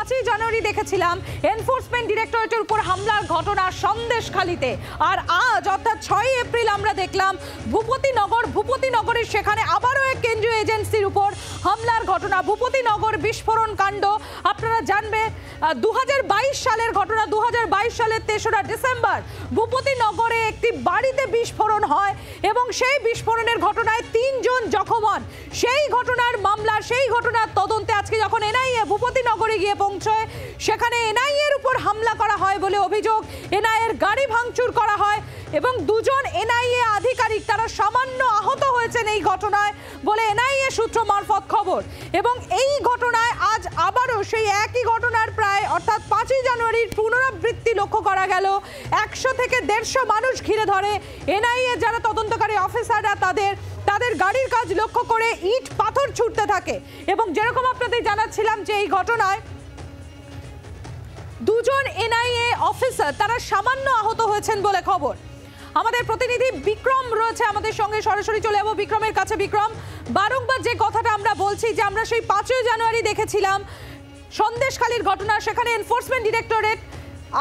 5ই জানুয়ারি দেখেছিলাম এনফোর্সমেন্ট ডিরেক্টরেটের উপর হামলার ঘটনা সন্দেশখালীতে, আর আজ অর্থাৎ 6ই এপ্রিল আমরা দেখলাম ভূপতিনগরের সেখানে আবারও এক কেন্দ্রীয় এজেন্সির উপর হামলার ঘটনা, ভূপতিনগর বিস্ফোরণ কাণ্ড। আপনারা জানবে 2022 সালের ঘটনা, 2022 সালের 3রা ডিসেম্বর ভূপতিনগরে একটি বাড়িতে বিস্ফোরণ হয় এবং সেই বিস্ফোরণের ঘটনায় 3 জন জখম হন। সেই ঘটনার মামলা, সেই ঘটনার তদন্তে আজকে যখন এনআইএ ভূপতিনগরে গিয়ে পৌঁছয়, সেখানে এনআইএর উপর হামলা করা হয় বলে অভিযোগ। এনআইএর গাড়ি ভাঙচুর করা হয় এবং 2 জন এনআইএ আধিকারিক তারা সামান্য আহত হয়েছেন এই ঘটনায় বলে এনআইএ সূত্র মারফত খবর। এবং এই ঘটনায় আজ আবারও সেই একই ঘটনার প্রায় অর্থাৎ 5ই জানুয়ারির পুনরাবৃত্তি লক্ষ্য করা গেল। 100 থেকে 150 মানুষ ঘিরে ধরে এনআইএ যারা তদন্তকারী অফিসাররা তাদের গাড়ির কাজ লক্ষ্য করে ইট পাথর ছুটতে থাকে। এবং যেরকম আপনাদের জানাচ্ছিলাম যে এই ঘটনায় 2 জন এনআইএ অফিসার তারা সামান্য আহত হয়েছেন বলে খবর। আমাদের প্রতিনিধি বিক্রম রয়েছে আমাদের সঙ্গে, সরাসরি চলে যাবো বিক্রমের কাছে। বিক্রম, বারংবার যে কথাটা আমরা বলছি যে আমরা সেই 5ই জানুয়ারি দেখেছিলাম সন্দেশখালীর ঘটনা, সেখানে এনফোর্সমেন্ট ডিরেক্টরেট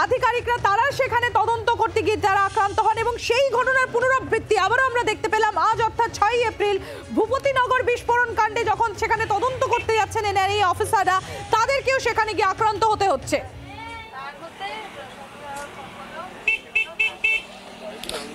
আধিকারিকরা তারা সেখানে তদন্ত করতে গিয়ে তারা আক্রান্ত হন এবং সেই ঘটনার পুনরাবৃত্তি আবারও আমরা দেখতে পেলাম আজ অর্থাৎ 6ই এপ্রিল ভূপতিনগর বিস্ফোরণ কাণ্ডে যখন সেখানে তদন্ত করতে যাচ্ছেন এনআইএ অফিসাররা, তাদেরকেও সেখানে গিয়ে আক্রান্ত হতে হচ্ছে।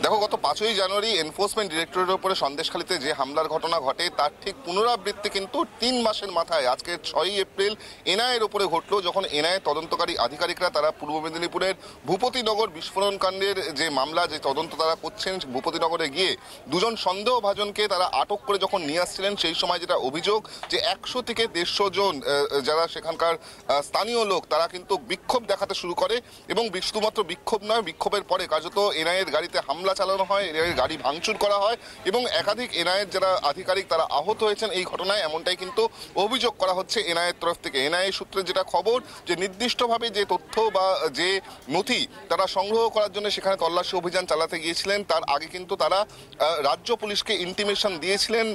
দেখো, গত 5ই জানুয়ারি এনফোর্সমেন্ট ডিরেক্টরেটের উপরে সন্দেশখালীতে যে হামলার ঘটনা ঘটে তার ঠিক পুনরাবৃত্তি কিন্তু 3 মাসের মাথায় আজকে 6ই এপ্রিল এনআইএর উপরে ঘটলো, যখন এনআইএ তদন্তকারী আধিকারিকরা তারা পূর্ব মেদিনীপুরের ভূপতিনগর বিস্ফোরণ কাণ্ডের যে মামলা, যে তদন্ত তারা করছেন, ভূপতিনগরে গিয়ে 2 জন সন্দেহভাজনকে তারা আটক করে যখন নিয়ে আসছিলেন, সেই সময় যেটা অভিযোগ যে 100 থেকে 150 জন যারা সেখানকার স্থানীয় লোক তারা কিন্তু বিক্ষোভ দেখাতে শুরু করে এবং শুধুমাত্র বিক্ষোভ নয়, বিক্ষোভের পরে কার্যত এনআইএর গাড়িতে হামলা চালানো হয়, এনআইএর গাড়ি ভাঙচুর করা হয় এবং একাধিক এনআইএর যারা আধিকারিক তারা আহত হয়েছেন এই ঘটনায়, এমনটাই কিন্তু অভিযোগ করা হচ্ছে এনআইএর তরফ থেকে। এনআইএ সূত্রে যেটা খবর যে নির্দিষ্টভাবে যে তথ্য বা যে নথি তারা সংগ্রহ করার জন্য সেখানে তল্লাশি অভিযান চালাতে গিয়েছিলেন, তার আগে কিন্তু তারা রাজ্য পুলিশকে ইন্টিমেশন দিয়েছিলেন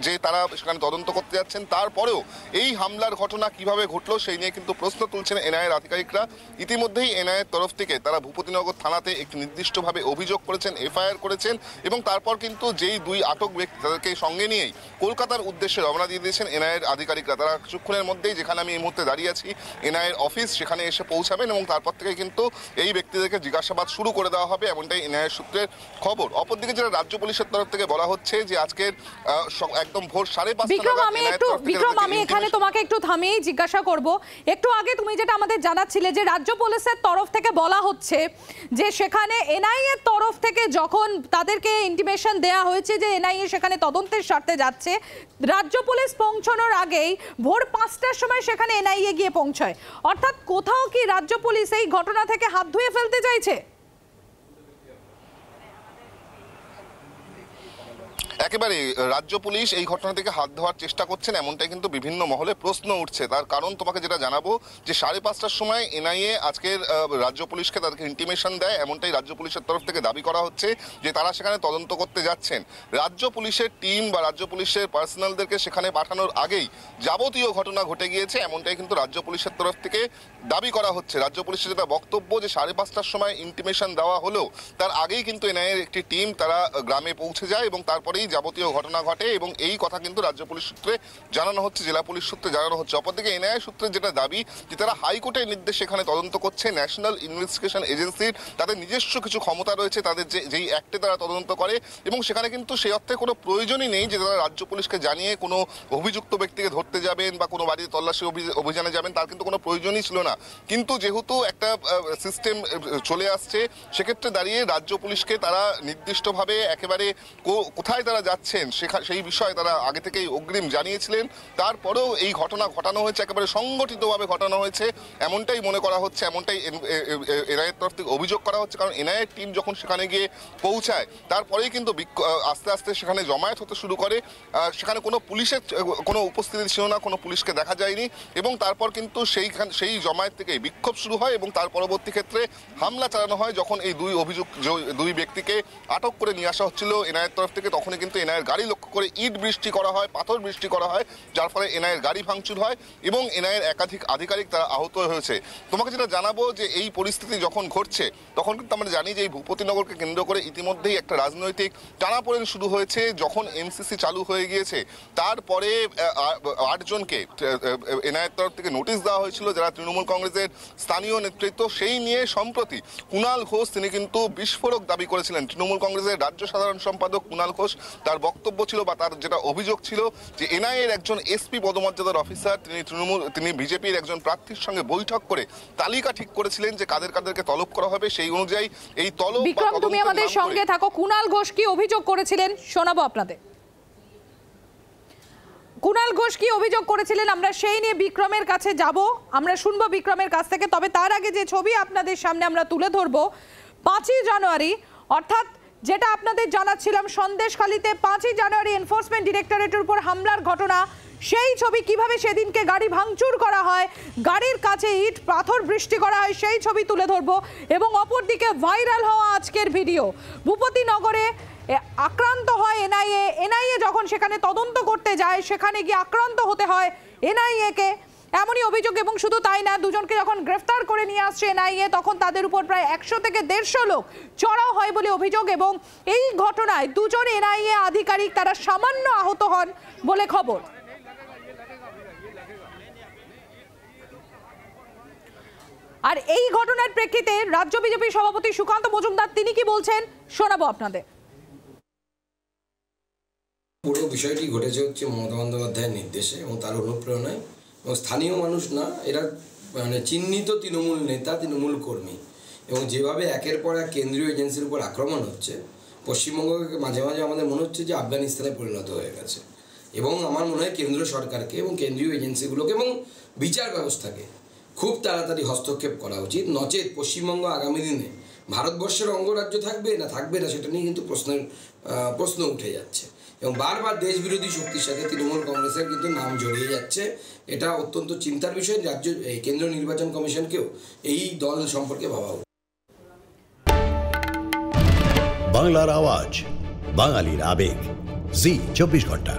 যে তারা সেখানে তদন্ত করতে যাচ্ছেন। তারপরেও এই হামলার ঘটনা কিভাবে ঘটলো সেই নিয়ে কিন্তু প্রশ্ন তুলছেন এনআইএর আধিকারিকরা। ইতিমধ্যেই এনআইএর তরফ থেকে তারা ভূপতিনগর থানাতে একটি নির্দিষ্টভাবে অভিযোগ করেছেন, এফআইআর করেছেন এবং তারপর কিন্তু যেই 2 আটক ব্যক্তি তাদেরকে সঙ্গে নিয়েই কলকাতার উদ্দেশ্যে রওনা দিয়ে দিয়েছেন এনআইএর আধিকারিকরা। তারা কিছুক্ষণের মধ্যেই, যেখানে আমি এই মুহূর্তে দাঁড়িয়ে আছি, এনআইএর অফিস, সেখানে এসে পৌঁছাবেন এবং তারপর থেকে কিন্তু এই ব্যক্তিদেরকে জিজ্ঞাসাবাদ শুরু করে দেওয়া হবে, এমনটাই এনআইএর সূত্রের খবর। অপরদিকে যেটা রাজ্য পুলিশের তরফ থেকে বলা হচ্ছে যে আজকের একদম ভোর 5:30 বিক্রম, আমি এখানে তোমাকে একটু থামিয়ে জিজ্ঞাসা করব। একটু আগে তুমি যেটা আমাদের জানাচ্ছিলে যে রাজ্য পুলিশের তরফ থেকে বলা হচ্ছে যে সেখানে এনআইএর তরফ থেকে যখন তাদেরকে ইন্টিমেশন দেয়া হয়েছে যে এনআইএ সেখানে তদন্তের স্বার্থে যাচ্ছে, রাজ্য পুলিশ পৌঁছানোর আগেই ভোর 5টার সময় সেখানে এনআইএ গিয়ে পৌঁছায়। অর্থাৎ কোথাও কি রাজ্য পুলিশ এই ঘটনা থেকে হাত ধুয়ে ফেলতে চাইছে? একেবারে রাজ্য পুলিশ এই ঘটনা থেকে হাত ধোয়ার চেষ্টা করছেন, এমনটাই কিন্তু বিভিন্ন মহলে প্রশ্ন উঠছে। তার কারণ তোমাকে যেটা জানাবো যে 5:30টার সময় এনআইএ আজকের রাজ্য পুলিশকে তাদেরকে ইন্টিমেশন দেয়, এমনটাই রাজ্য পুলিশের তরফ থেকে দাবি করা হচ্ছে যে তারা সেখানে তদন্ত করতে যাচ্ছেন। রাজ্য পুলিশের টিম বা রাজ্য পুলিশের পার্সোনালদেরকে সেখানে পাঠানোর আগেই যাবতীয় ঘটনা ঘটে গিয়েছে, এমনটাই কিন্তু রাজ্য পুলিশের তরফ থেকে দাবি করা হচ্ছে। রাজ্য পুলিশের যেটা বক্তব্য যে 5:30টার সময় ইন্টিমেশন দেওয়া হলেও তার আগেই কিন্তু এনআইএর একটি টিম তারা গ্রামে পৌঁছে যায় এবং তারপরেই যাবতীয় ঘটনা ঘটে এবং এই কথা কিন্তু রাজ্য পুলিশ সূত্রে জানানো হচ্ছে, জেলা পুলিশ সূত্রে জানানো হচ্ছে। অপরদিকে এনআইএ সূত্রে যেটা দাবি যে তারা হাইকোর্টের নির্দেশে এখানে তদন্ত করছে, ন্যাশনাল ইনভেস্টিগেশন এজেন্সির তাদের নিজস্ব কিছু ক্ষমতা রয়েছে, তাদের যেই অ্যাক্টে তারা তদন্ত করে এবং সেখানে কিন্তু সেই অর্থে কোনো প্রয়োজনই নেই যে তারা রাজ্য পুলিশকে জানিয়ে কোনো অভিযুক্ত ব্যক্তিকে ধরতে যাবেন বা কোনো বাড়িতে তল্লাশি অভিযানে যাবেন, তার কিন্তু কোনো প্রয়োজনই ছিল না। কিন্তু যেহেতু একটা সিস্টেম চলে আসছে, সেক্ষেত্রে দাঁড়িয়ে রাজ্য পুলিশকে তারা নির্দিষ্টভাবে একেবারে কোথায় তারা যাচ্ছেন সেই বিষয়ে তারা আগে থেকেই অগ্রিম জানিয়েছিলেন। তারপরেও এই ঘটনা ঘটানো হয়েছে, একেবারে সংগঠিতভাবে ঘটানো হয়েছে, এমনটাই মনে করা হচ্ছে, এমনটাই এনআইএর তরফ থেকে অভিযোগ করা হচ্ছে। কারণ এনআইএর টিম যখন সেখানে গিয়ে পৌঁছায় তারপরেই কিন্তু আস্তে আস্তে সেখানে জমায়েত হতে শুরু করে। সেখানে কোনো পুলিশের কোনো উপস্থিতি ছিল না, কোনো পুলিশকে দেখা যায়নি এবং তারপর কিন্তু সেই জমায়েত থেকে বিক্ষোভ শুরু হয় এবং তার পরবর্তী ক্ষেত্রে হামলা চালানো হয়। যখন এই 2 ব্যক্তিকে আটক করে নিয়ে আসা হচ্ছিল এনআইএর তরফ থেকে, তখনই কিন্তু এনআইএর গাড়ি লক্ষ্য করে ইট বৃষ্টি করা হয়, পাথর বৃষ্টি করা হয়, যার ফলে এনআইএর গাড়ি ভাঙচুর হয় এবং এনআইএর একাধিক আধিকারিক তারা আহত হয়েছে। তোমাকে যেটা জানাবো যে এই পরিস্থিতি যখন ঘটছে তখন কিন্তু আমরা জানি যে এই ভূপতিনগরকে কেন্দ্র করে ইতিমধ্যেই একটা রাজনৈতিক টানাপোড়েন শুরু হয়েছে। যখন এমসিসি চালু হয়ে গিয়েছে তারপরে 8 জনকে এনআইএর তরফ থেকে নোটিশ দেওয়া হয়েছিল, যারা তৃণমূল কংগ্রেসের স্থানীয় নেতৃত্ব। সেই নিয়ে সম্প্রতি কুণাল ঘোষ তিনি কিন্তু বিস্ফোরক দাবি করেছিলেন। তৃণমূল কংগ্রেসের রাজ্য সাধারণ সম্পাদক কুণাল ঘোষ, তার বক্তব্য ছিল বা তার যেটা অভিযোগ ছিল যে এনআইএর একজন এসপি পদমর্যাদার অফিসার তিনি বিজেপির একজন প্রার্থীর সঙ্গে বৈঠক করে তালিকা ঠিক করেছিলেন যে কাদেরকে তলব করা হবে। সেই অনুযায়ী এই তলব। বিক্রম, তুমি আমাদের সঙ্গে থাকো। কুণাল ঘোষ কি অভিযোগ করেছিলেন শোনাবো আপনাদের। কুণাল ঘোষ কি অভিযোগ করেছিলেন আমরা সেই নিয়ে বিক্রমের কাছে যাব, আমরা শুনবো বিক্রমের কাছ থেকে। তবে তার আগে যে ছবি আপনাদের সামনে আমরা তুলে ধরবো 5ই জানুয়ারি, অর্থাৎ যেটা আপনাদের জানাচ্ছিলাম সন্দেশখালীতে 5ই জানুয়ারি এনফোর্সমেন্ট ডিরেক্টরেটের উপর হামলার ঘটনা, সেই ছবি কিভাবে সেদিনকে গাড়ি ভাঙচুর করা হয়, গাড়ির কাছে ইট পাথর বৃষ্টি করা হয়, সেই ছবি তুলে ধরবো। এবং অপরদিকে ভাইরাল হওয়া আজকের ভিডিও, ভূপতিনগরে আক্রান্ত হয় এনআইএ যখন সেখানে তদন্ত করতে যায় সেখানে গিয়ে আক্রান্ত হতে হয় এনআইএ-কে, এমনই অভিযোগ। এবং শুধু তাই না, দুজনকে যখন গ্রেফতার করে নিয়ে আসছে এনআইএ তখন তাদের উপর প্রায় 100 থেকে 150 লোক চড়াও হয় বলে অভিযোগ। এবং এই ঘটনায় দুজন এনআইএ আধিকারিক তারা সামান্য আহত হন বলে খবর। আর এই ঘটনার প্রেক্ষিতে রাজ্য বিজেপি সভাপতি সুকান্ত মজুমদার তিনি কি বলছেন শোনাবো আপনাদের। পুরো বিষয়টি ঘটেছে হচ্ছে মমতা বন্দ্যোপাধ্যায়ের নির্দেশে এবং তার অনুপ্রেরণায়, এবং স্থানীয় মানুষ না, এরা মানে চিহ্নিত তৃণমূল নেতা, তৃণমূল কর্মী, এবং যেভাবে একের পর এক কেন্দ্রীয় এজেন্সির উপর আক্রমণ হচ্ছে, পশ্চিমবঙ্গকে মাঝে মাঝে আমাদের মনে হচ্ছে যে আফগানিস্তানে পরিণত হয়ে গেছে। এবং আমার মনে হয় কেন্দ্র সরকারকে এবং কেন্দ্রীয় এজেন্সিগুলোকে এবং বিচার ব্যবস্থাকে খুব তাড়াতাড়ি হস্তক্ষেপ করা উচিত, নচেত পশ্চিমবঙ্গ আগামী দিনে ভারতবর্ষের অঙ্গরাজ্য থাকবে না সেটা নিয়ে কিন্তু প্রশ্ন উঠে যাচ্ছে। এবং বারবার দেশবিরোধী শক্তির সাথে তৃণমূল কংগ্রেসের কিন্তু নাম জড়িয়ে যাচ্ছে। এটা অত্যন্ত চিন্তার বিষয়। কেন্দ্রীয় নির্বাচন কমিশনকেও এই দল সম্পর্কে ভাবা উচিত। বাংলার আওয়াজ, বাঙালির আবেগ, জি 24 ঘন্টা।